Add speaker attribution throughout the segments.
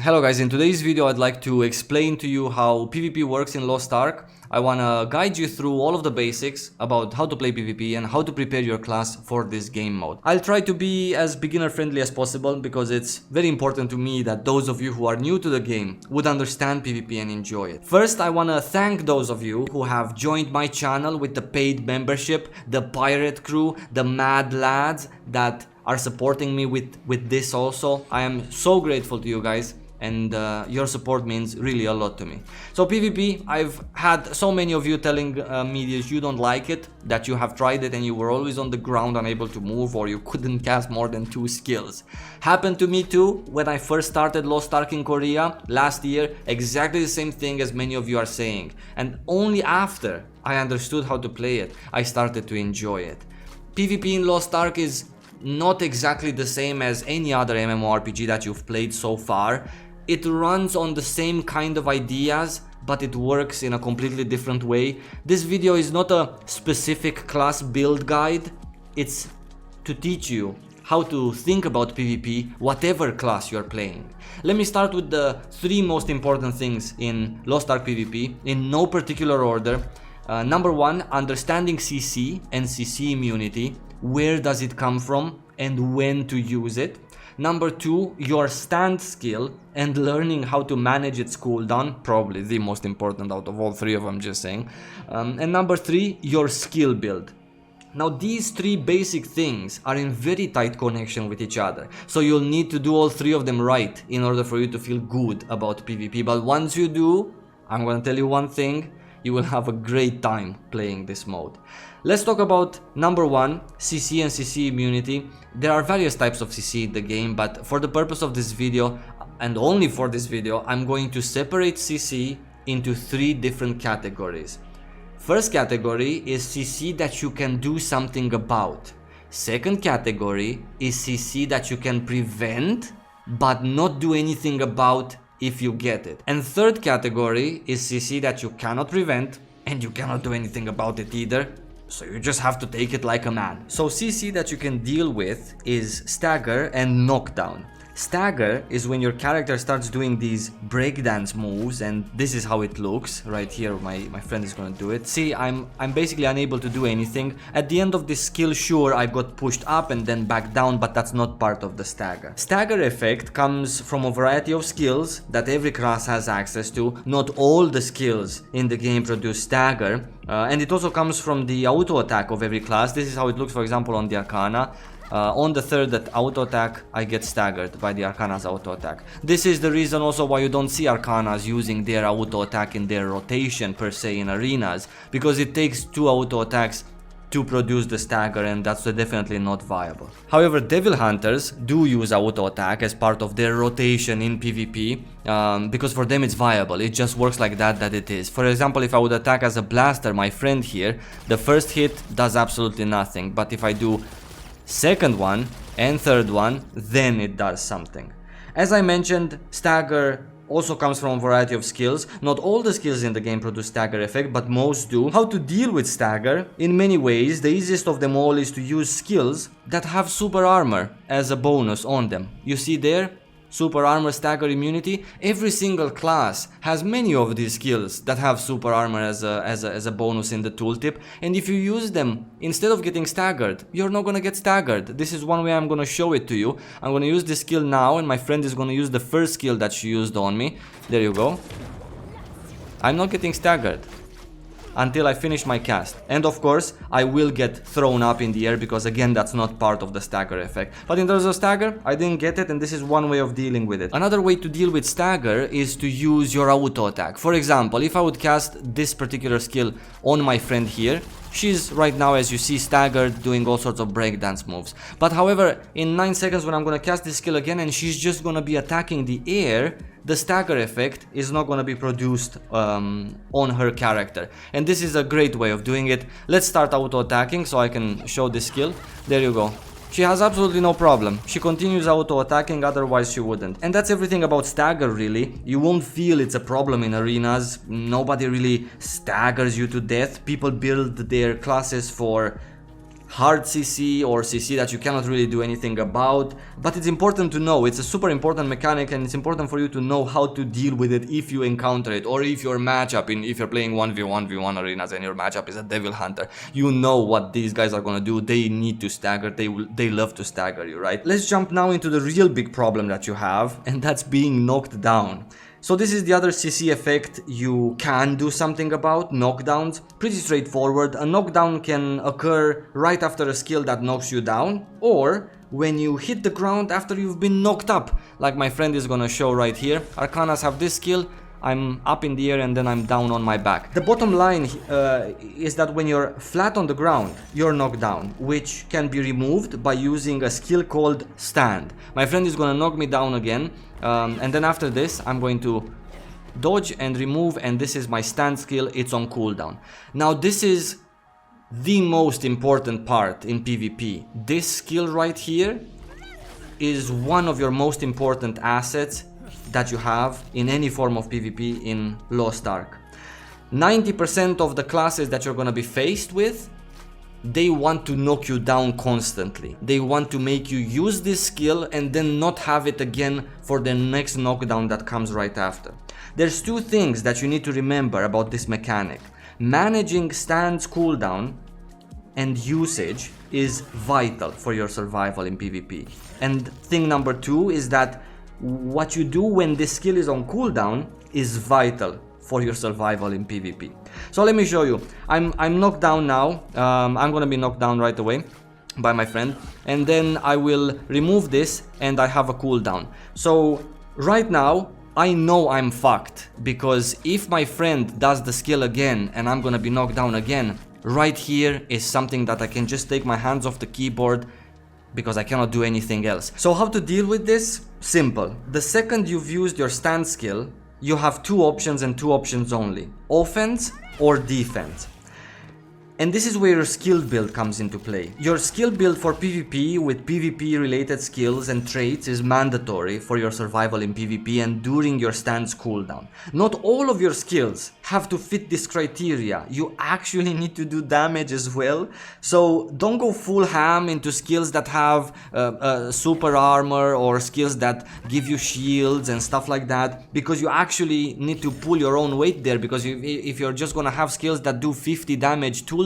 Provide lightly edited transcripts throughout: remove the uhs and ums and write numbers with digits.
Speaker 1: Hello guys, in today's video I'd like to explain to you how PvP works in Lost Ark. I wanna guide you through all of the basics about how to play PvP and how to prepare your class for this game mode. I'll try to be as beginner friendly as possible because it's very important to me that those of you who are new to the game would understand PvP and enjoy it. First, I wanna thank those of you who have joined my channel with the paid membership, the pirate crew, the mad lads that are supporting me with this also. I am so grateful to you guys. And your support means really a lot to me. So PvP, I've had so many of you telling me that you don't like it, that you have tried it and you were always on the ground unable to move, or you couldn't cast more than 2 skills. Happened to me too when I first started Lost Ark in Korea last year. Exactly the same thing as many of you are saying. And only after I understood how to play it, I started to enjoy it. PvP in Lost Ark is not exactly the same as any other MMORPG that you've played so far. It runs on the same kind of ideas, but it works in a completely different way. This video is not a specific class build guide. It's to teach you how to think about PvP, whatever class you're playing. Let me start with the 3 most important things in Lost Ark PvP, in no particular order. Number 1, understanding CC and CC immunity. Where does it come from and when to use it? Number 2, your stand skill and learning how to manage its cooldown, probably the most important out of all 3 of them, just saying. And number 3, your skill build. Now these 3 basic things are in very tight connection with each other, so you'll need to do all 3 of them right in order for you to feel good about PvP. But once you do, I'm gonna tell you one thing, you will have a great time playing this mode. Let's talk about number 1, CC and CC immunity. There are various types of CC in the game, but for the purpose of this video, and only for this video, I'm going to separate CC into 3 different categories. First category is CC that you can do something about. Second category is CC that you can prevent, but not do anything about if you get it. And third category is CC that you cannot prevent, and you cannot do anything about it either. So you just have to take it like a man. So CC that you can deal with is stagger and knockdown. Stagger is when your character starts doing these breakdance moves, and this is how it looks. Right here, my friend is gonna do it. See, I'm basically unable to do anything. At the end of this skill, sure, I got pushed up and then back down, but that's not part of the stagger. Stagger effect comes from a variety of skills that every class has access to. Not all the skills in the game produce stagger, and it also comes from the auto attack of every class. This is how it looks, for example, on the Arcana. On the 3rd auto attack, I get staggered by the Arcana's auto attack. This is the reason also why you don't see Arcanas using their auto attack in their rotation per se in arenas, because it takes 2 auto attacks to produce the stagger, and that's definitely not viable. However, Devil Hunters do use auto attack as part of their rotation in PvP, because for them it's viable. It just works like that it is. For example, if I would attack as a blaster, my friend here, the first hit does absolutely nothing, but if I do second one and third one, then it does something. As I mentioned, stagger also comes from a variety of skills. Not all the skills in the game produce stagger effect, but most do. How to deal with stagger? In many ways, the easiest of them all is to use skills that have super armor as a bonus on them. You see there? Super armor, stagger immunity. Every single class has many of these skills that have super armor as a bonus in the tooltip, and if you use them instead of getting staggered, you're not gonna get staggered. This is one way I'm gonna show it to you. I'm gonna use this skill now, and my friend is gonna use the first skill that she used on me. There you go. I'm not getting staggered until I finish my cast. And of course, I will get thrown up in the air because again, that's not part of the stagger effect. But in terms of stagger, I didn't get it, and this is one way of dealing with it. Another way to deal with stagger is to use your auto attack. For example, if I would cast this particular skill on my friend here, she's right now, as you see, staggered, doing all sorts of breakdance moves. But however, in 9 seconds when I'm gonna cast this skill again and she's just gonna be attacking the air, the stagger effect is not gonna be produced on her character. And this is a great way of doing it. Let's start auto attacking so I can show this skill. There you go. She has absolutely no problem. She continues auto attacking, otherwise she wouldn't. And that's everything about stagger really. You won't feel it's a problem in arenas. Nobody really staggers you to death. People build their classes for hard CC or CC that you cannot really do anything about, but it's important to know. It's a super important mechanic, and it's important for you to know how to deal with it if you encounter it, or if your matchup, if you're playing 1v1 arenas and your matchup is a Devil Hunter, you know what these guys are gonna do. They need to stagger, they love to stagger you, right? Let's jump now into the real big problem that you have, and that's being knocked down. So this is the other CC effect you can do something about, knockdowns. Pretty straightforward. A knockdown can occur right after a skill that knocks you down, or when you hit the ground after you've been knocked up, like my friend is gonna show right here. Arcanas have this skill, I'm up in the air and then I'm down on my back. The bottom line is that when you're flat on the ground, you're knocked down, which can be removed by using a skill called stand. My friend is gonna knock me down again, and then after this I'm going to dodge and remove, and this is my stand skill. It's on cooldown. Now this is the most important part in PvP. This skill right here is one of your most important assets that you have in any form of PvP in Lost Ark. 90% of the classes that you're gonna be faced with, they want to knock you down constantly. They want to make you use this skill and then not have it again for the next knockdown that comes right after. There's two things that you need to remember about this mechanic. Managing stands cooldown and usage is vital for your survival in PvP. And thing number two is that what you do when this skill is on cooldown is vital for your survival in PvP. So let me show you. I'm knocked down now. I'm gonna be knocked down right away by my friend, and then I will remove this and I have a cooldown. So right now I know I'm fucked, because if my friend does the skill again and I'm gonna be knocked down again, right here is something that I can just take my hands off the keyboard, because I cannot do anything else. So how to deal with this? Simple. The second you've used your stand skill, you have two options and two options only: offense or defense. And this is where your skill build comes into play. Your skill build for PvP with PvP related skills and traits is mandatory for your survival in PvP and during your stand's cooldown. Not all of your skills have to fit this criteria. You actually need to do damage as well. So don't go full ham into skills that have super armor or skills that give you shields and stuff like that, because you actually need to pull your own weight there. Because if you're just gonna have skills that do 50 damage tooltip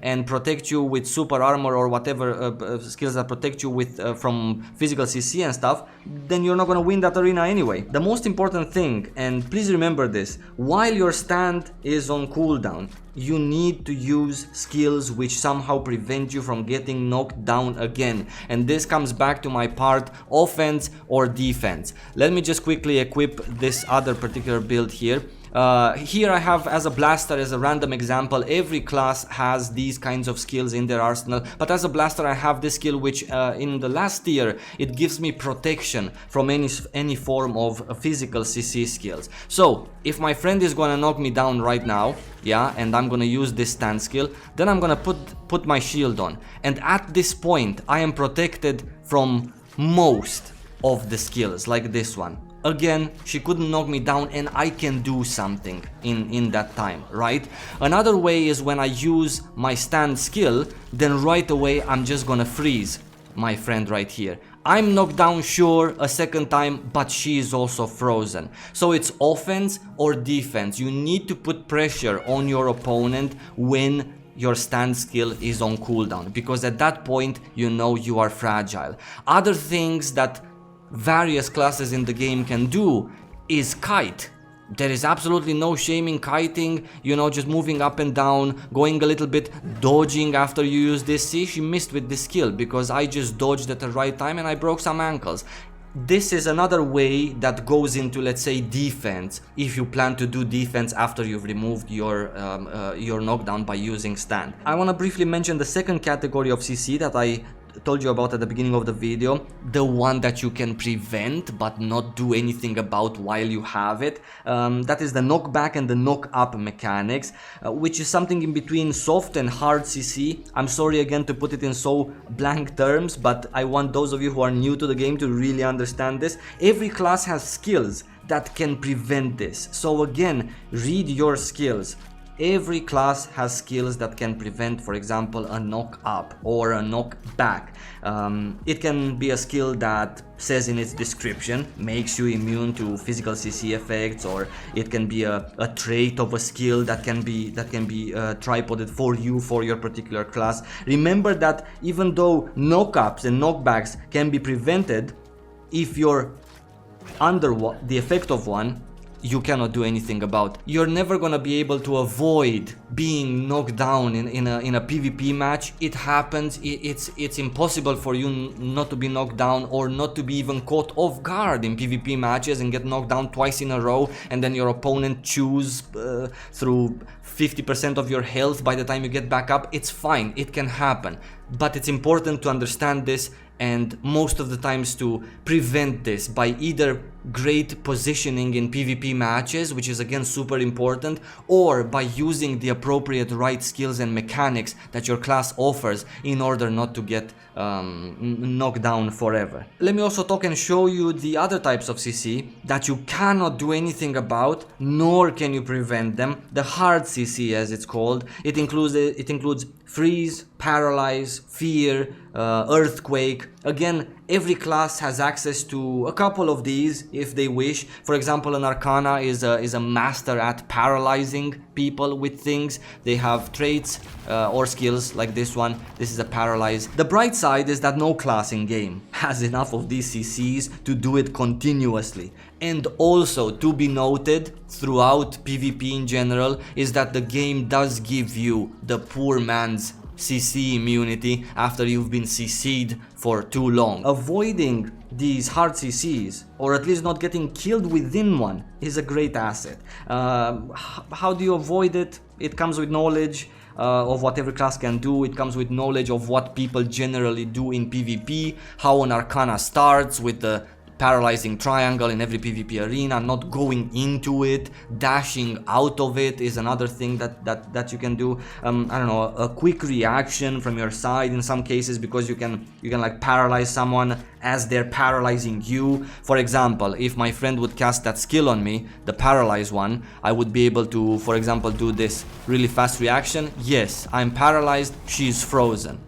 Speaker 1: and protect you with super armor or whatever skills that protect you with from physical CC and stuff, then you're not gonna win that arena anyway. The most important thing, and please remember this, while your stand is on cooldown, you need to use skills which somehow prevent you from getting knocked down again. And this comes back to my part, offense or defense. Let me just quickly equip this other particular build here. Here I have as a blaster, as a random example. Every class has these kinds of skills in their arsenal, but as a blaster I have this skill which in the last tier it gives me protection from any form of physical CC skills. So if my friend is gonna knock me down right now, yeah, and I'm gonna use this stand skill, then I'm gonna put my shield on, and at this point I am protected from most of the skills, like this one. Again, she couldn't knock me down and I can do something in that time, right? Another way is when I use my stand skill, then right away I'm just gonna freeze my friend right here. I'm knocked down, sure, a second time, but she is also frozen. So it's offense or defense. You need to put pressure on your opponent when your stand skill is on cooldown, because at that point you know you are fragile. Other things that various classes in the game can do is kite. There is absolutely no shame in kiting, you know, just moving up and down, going a little bit, dodging after you use this. See, she missed with this skill because I just dodged at the right time and I broke some ankles. This is another way that goes into, let's say, defense, if you plan to do defense after you've removed your knockdown by using stand. I want to briefly mention the second category of CC that I told you about at the beginning of the video, the one that you can prevent but not do anything about while you have it. That is the knockback and the knock up mechanics, which is something in between soft and hard CC. I'm sorry again to put it in so blank terms, but I want those of you who are new to the game to really understand this. Every class has skills that can prevent this. So again, read your skills. Every class has skills that can prevent, for example, a knock up or a knock back. It can be a skill that says in its description, makes you immune to physical CC effects, or it can be a trait of a skill that can be tripoded for you, for your particular class. Remember that even though knockups and knockbacks can be prevented, if you're under the effect of one, you cannot do anything about. You're never gonna be able to avoid being knocked down in a PvP match. It happens. It's impossible for you not to be knocked down, or not to be even caught off guard in PvP matches and get knocked down twice in a row, and then your opponent chews through 50% of your health by the time you get back up. It's fine, it can happen, but it's important to understand this, and most of the times to prevent this by either great positioning in PvP matches, which is again super important, or by using the appropriate right skills and mechanics that your class offers in order not to get knocked down forever. Let me also talk and show you the other types of CC that you cannot do anything about, nor can you prevent them. The hard CC, as it's called. It includes freeze, paralyze, fear, earthquake. Again, every class has access to a couple of these if they wish. For example, an Arcana is a master at paralyzing people with things. They have traits or skills like this one. This is a paralyze. The bright side is that no class in game has enough of these CCs to do it continuously. And also, to be noted throughout PvP in general, is that the game does give you the poor man's CC immunity after you've been CC'd for too long. Avoiding these hard CCs, or at least not getting killed within one, is a great asset. How do you avoid it? It comes with knowledge of what every class can do. It comes with knowledge of what people generally do in PvP, how an Arcana starts with the paralyzing triangle in every PvP arena, not going into it. Dashing out of it is another thing that you can do. I don't know, a quick reaction from your side in some cases, because you can like paralyze someone as they're paralyzing you. For example, if my friend would cast that skill on me, the paralyze one, I would be able to, for example, do this really fast reaction. Yes, I'm paralyzed, she's frozen.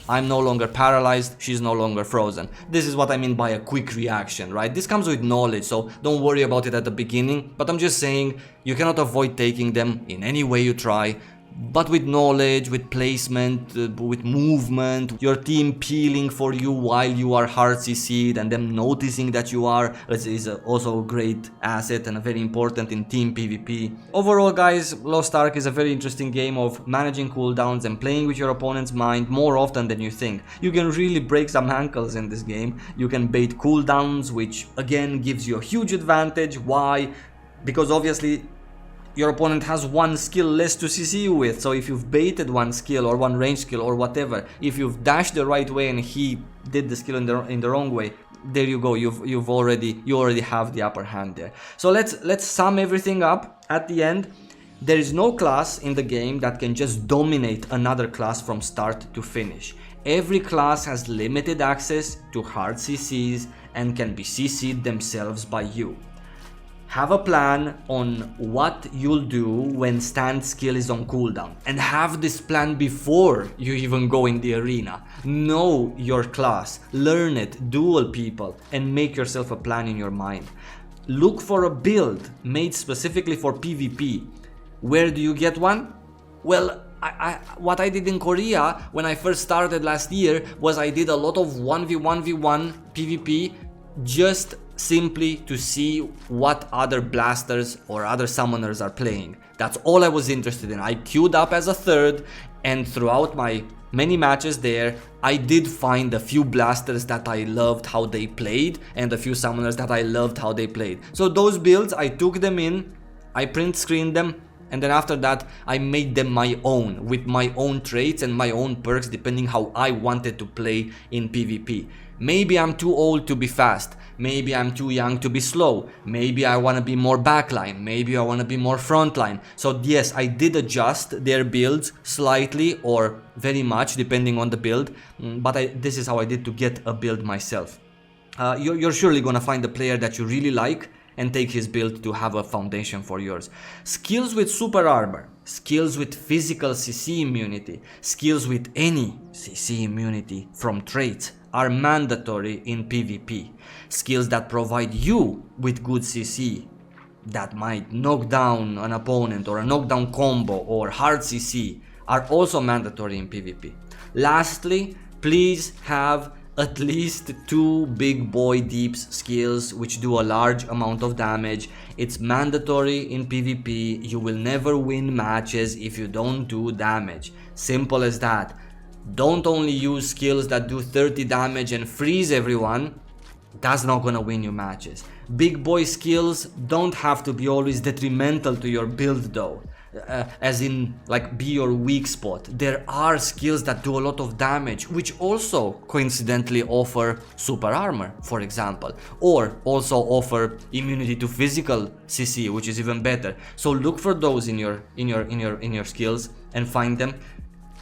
Speaker 1: I'm no longer paralyzed, she's no longer frozen. This is what I mean by a quick reaction, right? This comes with knowledge, so don't worry about it at the beginning, but I'm just saying you cannot avoid taking them in any way you try. But with knowledge, with placement, with movement, your team peeling for you while you are hard CC'd and them noticing that you are, is also a great asset and very important in team PvP. Overall, guys, Lost Ark is a very interesting game of managing cooldowns and playing with your opponent's mind more often than you think. You can really break some ankles in this game. You can bait cooldowns, which again gives you a huge advantage. Why? Because obviously your opponent has one skill less to CC you with, so if you've baited one skill or one range skill or whatever, if you've dashed the right way and he did the skill in the wrong way, there you go, you already have the upper hand there. So let's sum everything up at the end. There is no class in the game that can just dominate another class from start to finish. Every class has limited access to hard CCs and can be CC'd themselves by you. Have a plan on what you'll do when stand skill is on cooldown, and have this plan before you even go in the arena. Know your class, learn it, duel people, and make yourself a plan in your mind. Look for a build made specifically for PvP. Where do you get one? Well, what I did in Korea when I first started last year was I did a lot of 1v1v1 PvP, just simply to see what other blasters or other summoners are playing. That's all I was interested in. I queued up as a third, and throughout my many matches there, I did find a few blasters that I loved how they played, and a few summoners that I loved how they played. So those builds, I took them in, I print screened them, and then after that I made them my own, with my own traits and my own perks depending how I wanted to play in PvP. Maybe I'm too old to be fast, maybe I'm too young to be slow, maybe I want to be more backline, maybe I want to be more frontline. So yes, I did adjust their builds slightly or very much depending on the build, but this is how I did to get a build myself. You're surely gonna find a player that you really like and take his build to have a foundation for yours. Skills with super armor, skills with physical CC immunity, skills with any CC immunity from traits are mandatory in PvP. Skills that provide you with good CC, that might knock down an opponent or a knockdown combo or hard CC, are also mandatory in PvP. Lastly, please have at least 2 big boy deeps skills which do a large amount of damage. It's mandatory in PvP. You will never win matches if you don't do damage. Simple as that. Don't only use skills that do 30 damage and freeze everyone. That's not gonna win you matches. Big boy skills don't have to be always detrimental to your build though. As in, like, be your weak spot. There are skills that do a lot of damage, which also coincidentally offer super armor, for example, or also offer immunity to physical CC, which is even better. So look for those in your skills and find them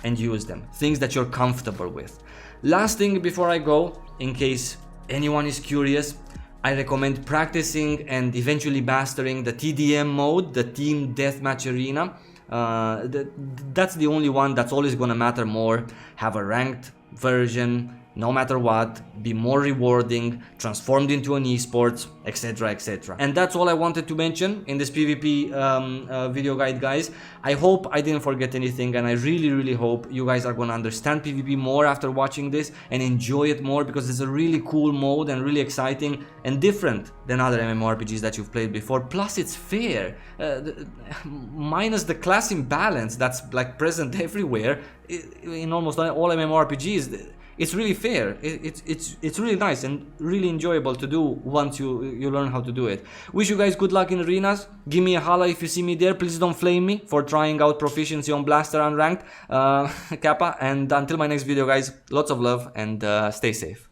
Speaker 1: and use them. Things that you're comfortable with. Last thing before I go, in case anyone is curious, I recommend practicing and eventually mastering the TDM mode, the Team Deathmatch Arena. That's the only one that's always gonna matter more. Have a ranked version, no matter what, be more rewarding, transformed into an esports, etc, etc. And that's all I wanted to mention in this PvP video guide, guys. I hope I didn't forget anything, and I really hope you guys are gonna understand PvP more after watching this and enjoy it more, because it's a really cool mode and really exciting and different than other MMORPGs that you've played before. Plus it's fair, minus the class imbalance that's like present everywhere in almost all MMORPGs. It's really fair. It's really nice and really enjoyable to do once you learn how to do it. Wish you guys good luck in arenas. Give me a holla if you see me there. Please don't flame me for trying out proficiency on Blaster unranked, Kappa. And until my next video, guys, lots of love and stay safe.